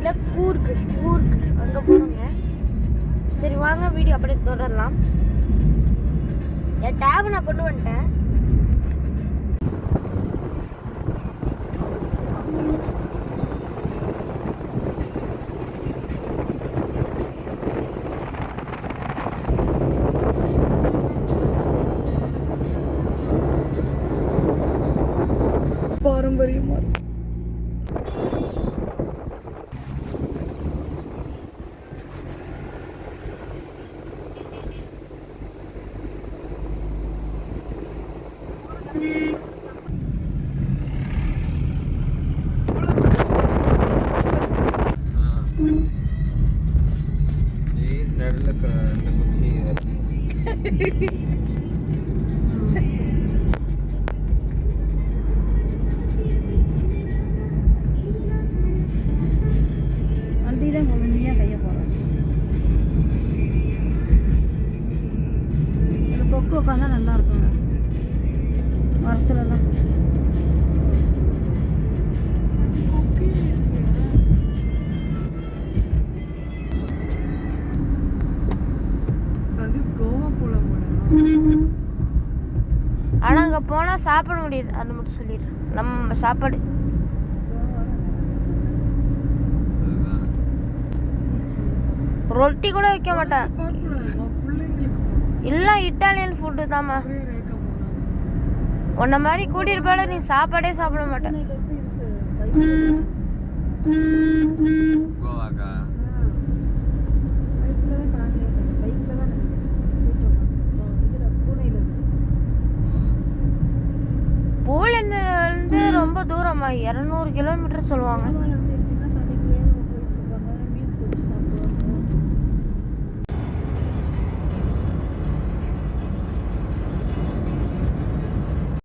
இல்லை கூர்க்கு அங்கே போகிறோங்க. சரி வாங்க வீடியோ அப்படியே தொடரலாம். என் டேப் நான் கொண்டு வந்துட்டேன். பாரம்பரியமா வண்டியில முழுமையாக கைய போகிறோம். ஒரு கொக்கு உட்காந்தா நல்லா இருக்குங்க மரத்துலலாம். ஆனால் அங்கே போனால் சாப்பிட முடியாது, அது மட்டும் சொல்லிடுறேன். நம்ம சாப்பாடு ரொட்டி கூட வைக்க மாட்டேன். இல்லை இட்டாலியன் ஃபுட்டு தாம்மா. உன்ன மாதிரி கூட்டிட்டு போல நீ சாப்பாடே சாப்பிட மாட்டேன். பூலேருந்து ரொம்ப தூரமா 200 கிலோமீட்டர் சொல்லுவாங்க.